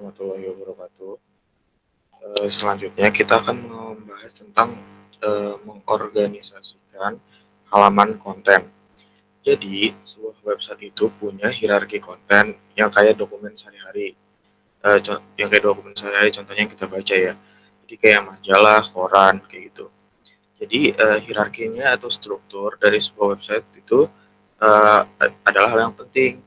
warahmatullahi wabarakatuh. Selanjutnya kita akan membahas tentang mengorganisasikan halaman konten. Jadi, sebuah website itu punya hierarki konten yang kayak dokumen sehari-hari. Yang kayak dokumen sehari-hari contohnya yang kita baca ya. Jadi kayak majalah, koran, kayak gitu. Jadi hierarkinya atau struktur dari sebuah website itu adalah hal yang penting.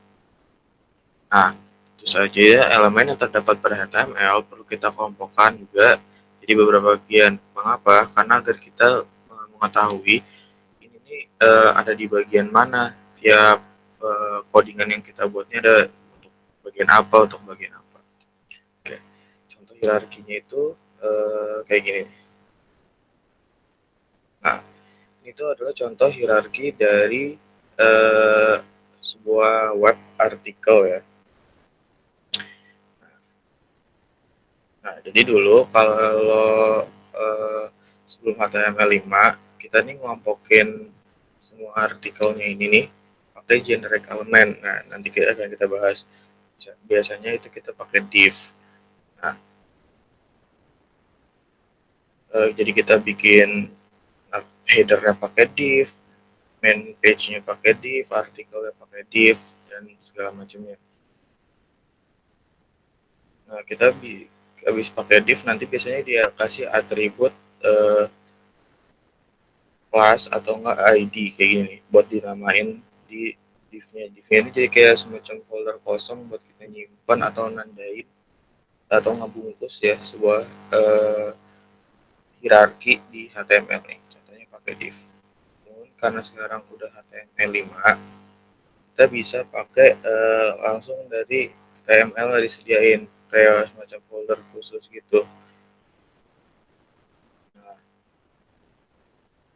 Nah, tentu saja elemen yang terdapat pada HTML perlu kita kelompokkan juga jadi beberapa bagian. Mengapa? Karena agar kita mengetahui ini nih ada di bagian mana tiap codingan yang kita buatnya ada untuk bagian apa, untuk bagian apa. Oke, contoh hierarkinya itu kayak gini. Nah, itu adalah contoh hierarki dari sebuah web artikel ya. Nah, jadi dulu kalau sebelum HTML5 kita nih ngelompokin semua artikelnya ini nih pakai generic element. Nah, nanti akan kita bahas. Biasanya itu kita pakai div. Nah, jadi kita bikin headernya pakai div, main page-nya pakai div, artikelnya pakai div, dan segala macamnya. Nah, kita habis pakai div nanti biasanya dia kasih atribut class atau enggak ID kayak gini buat dinamain di divnya. Divnya ini jadi kayak semacam folder kosong buat kita nyimpan atau nandain atau ngebungkus ya sebuah hierarki di HTML nih. Contohnya pakai div. Karena sekarang udah HTML5, kita bisa pakai langsung dari HTML disediain kayak semacam folder khusus gitu. Nah,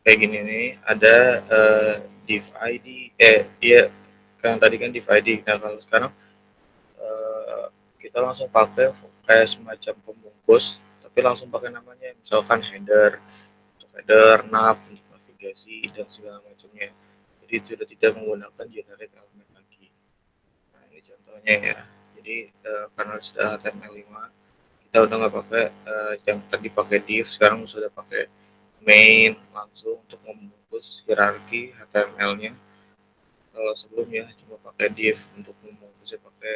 kayak gini nih ada div ID iya kan tadi kan div ID. Nah, kalau sekarang kita langsung pakai kayak semacam pembungkus tapi langsung pakai namanya misalkan header nav untuk navigasi dan segala macamnya, jadi sudah tidak menggunakan generic element lagi. Nah, ini contohnya ya. Jadi karena sudah HTML5 kita udah nggak pakai yang tadi pakai div, sekarang sudah pakai main langsung untuk membungkus hierarki HTML-nya. Kalau sebelumnya cuma pakai div untuk membungkusnya pakai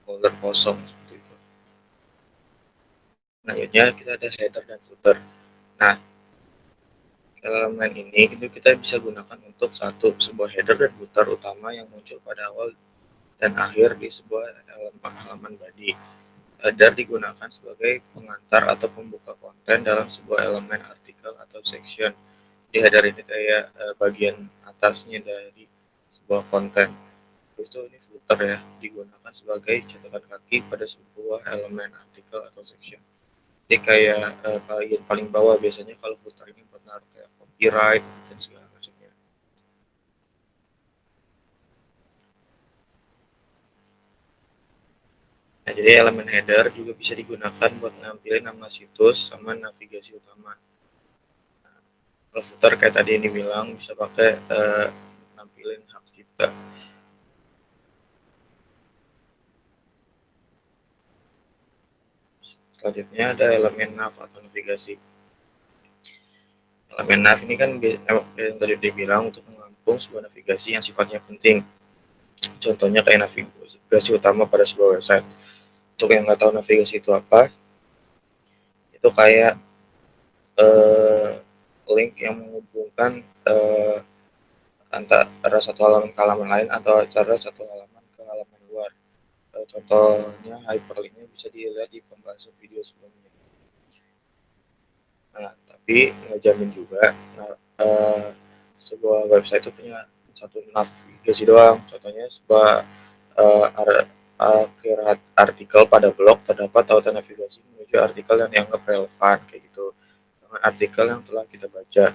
folder kosong seperti itu. Selanjutnya kita ada header dan footer. Nah, elemen ini itu kita bisa gunakan untuk sebuah header dan footer utama yang muncul pada awal dan akhir di sebuah halaman body. Header digunakan sebagai pengantar atau pembuka konten dalam sebuah elemen artikel atau section. Di header ini kayak bagian atasnya dari sebuah konten. Terus itu ini footer ya, digunakan sebagai catatan kaki pada sebuah elemen artikel atau section. Jadi kayak paling bawah biasanya kalau footer ini buat naruh kayak copyright dan segala macamnya. Nah, jadi elemen header juga bisa digunakan buat nampilin nama situs sama navigasi utama. Nah, kalau footer kayak tadi ini bilang bisa pakai nampilin hak cipta. Selanjutnya ada elemen nav atau navigasi. Elemen nav ini kan yang tadi dibilang untuk menampung sebuah navigasi yang sifatnya penting. Contohnya kayak navigasi utama pada sebuah website. Untuk yang nggak tahu navigasi itu apa, itu kayak link yang menghubungkan antara satu halaman ke halaman lain atau antara satu halaman ke halaman luar. Contohnya hyperlinknya bisa dilihat di pembahasan video sebelumnya. Nah, tapi nggak jamin juga. Nah, sebuah website itu punya satu navigasi doang. Contohnya sebuah akhir artikel pada blog terdapat tautan navigasi menuju artikel yang dianggap relevan kayak gitu. Dengan artikel yang telah kita baca,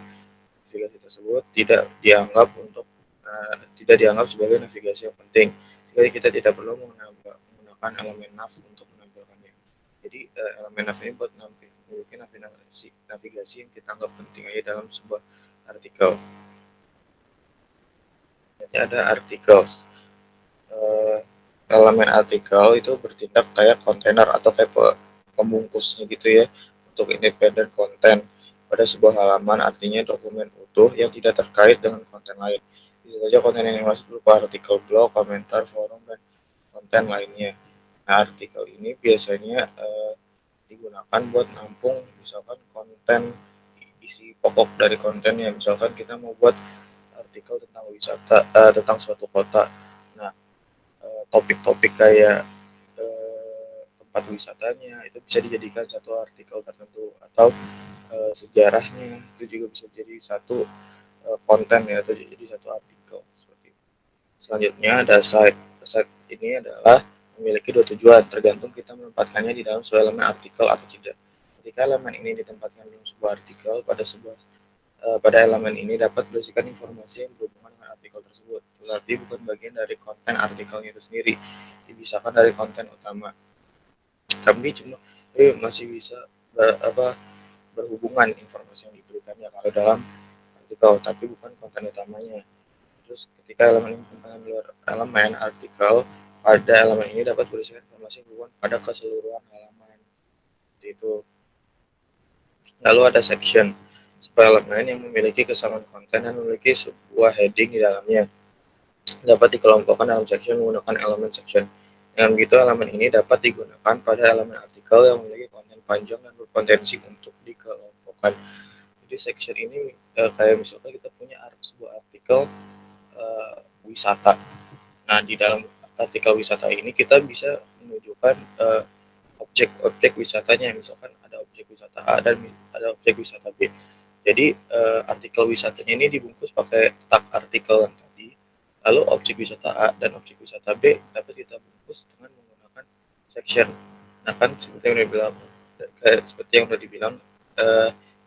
navigasi tersebut tidak dianggap sebagai navigasi yang penting. Jadi kita tidak perlu menggunakan elemen nav untuk menampilkannya. Jadi elemen nav ini buat navigasi yang kita anggap penting aja dalam sebuah artikel. Ada articles. elemen artikel itu bertindak kayak kontainer atau kayak pembungkusnya gitu ya untuk independen konten pada sebuah halaman, artinya dokumen utuh yang tidak terkait dengan konten lain. Bisa saja konten yang masuk berupa artikel blog, komentar, forum, dan konten lainnya. Nah, artikel ini biasanya digunakan buat nampung misalkan konten isi pokok dari kontennya. Misalkan kita mau buat artikel tentang wisata, tentang suatu kota. Nah, topik-topik kayak tempat wisatanya itu bisa dijadikan satu artikel tertentu, atau sejarahnya itu juga bisa jadi satu konten ya, atau jadi satu artikel seperti itu. Selanjutnya ada site. Site ini adalah memiliki dua tujuan, tergantung kita menempatkannya di dalam sebuah elemen artikel atau tidak. Ketika elemen ini ditempatkan dalam sebuah artikel, pada elemen ini dapat berisikan informasi yang berhubungan dengan artikel tersebut, tetapi bukan bagian dari konten artikelnya itu sendiri, dipisahkan dari konten utama. Tapi masih bisa berhubungan informasi yang diberikannya kalau dalam artikel, tapi bukan konten utamanya. Terus ketika elemen ini ditempatkan di luar elemen artikel, pada elemen ini dapat berisikan informasi yang berhubungan pada keseluruhan halaman. Seperti itu. Lalu ada section, sebuah elemen yang memiliki kesamaan konten dan memiliki sebuah heading di dalamnya. Dapat dikelompokkan dalam section menggunakan elemen section. Dengan begitu, elemen ini dapat digunakan pada elemen artikel yang memiliki konten panjang dan berpotensi untuk dikelompokkan. Jadi section ini kayak misalkan kita punya sebuah artikel wisata. Nah, di dalam artikel wisata ini kita bisa menunjukkan objek-objek wisatanya. Misalkan ada objek wisata A dan ada objek wisata B. Jadi artikel wisatanya ini dibungkus pakai tag artikel yang tadi. Lalu objek wisata A dan objek wisata B dapat kita bungkus dengan menggunakan section. Nah, kan seperti yang udah dibilang, seperti yang udah dibilang,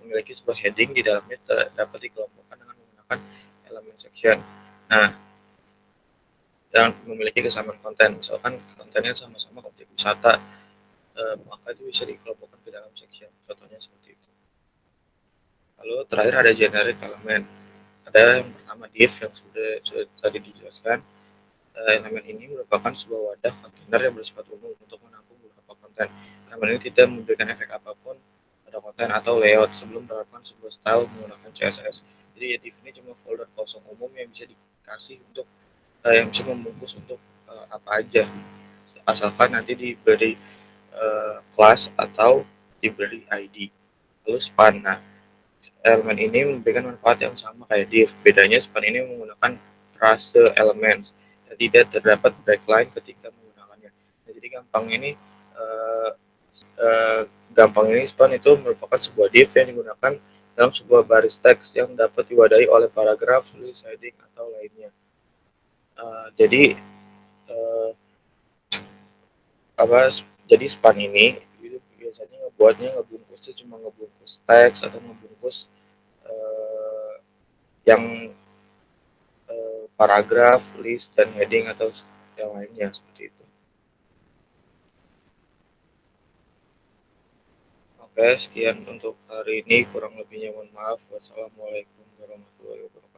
memiliki sebuah heading di dalamnya dapat dikelompokkan dengan menggunakan elemen section. Nah, yang memiliki kesamaan konten, misalkan kontennya sama-sama objek wisata, maka itu bisa dikelompokkan ke dalam section. Contohnya seperti itu. Lalu terakhir ada generic elemen. Ada yang pertama div yang sudah tadi dijelaskan. Elemen ini merupakan sebuah wadah kontainer yang bersifat umum untuk menampung beberapa konten. Elemen ini tidak memberikan efek apapun pada konten atau layout sebelum menerapkan sebuah style menggunakan CSS. Jadi ya, div ini cuma folder kosong umum yang bisa dikasih untuk yang bisa membungkus untuk apa aja, asalkan nanti diberi kelas atau diberi ID. Lalu span. Nah, elemen ini memberikan manfaat yang sama kayak div. Bedanya span ini menggunakan frase elements dan tidak terdapat breakline ketika menggunakannya. Nah, jadi uh, gampang ini span itu merupakan sebuah div yang digunakan dalam sebuah baris teks yang dapat diwadahi oleh paragraf, list, heading, atau lainnya. Jadi uh, apa jadi span ini itu biasanya ngebungkusnya cuma ngebungkus teks atau ngebungkus uh, yang paragraf, list, dan heading atau yang lainnya seperti itu. Oke, sekian untuk hari ini, kurang lebihnya mohon maaf. Wassalamualaikum warahmatullahi wabarakatuh.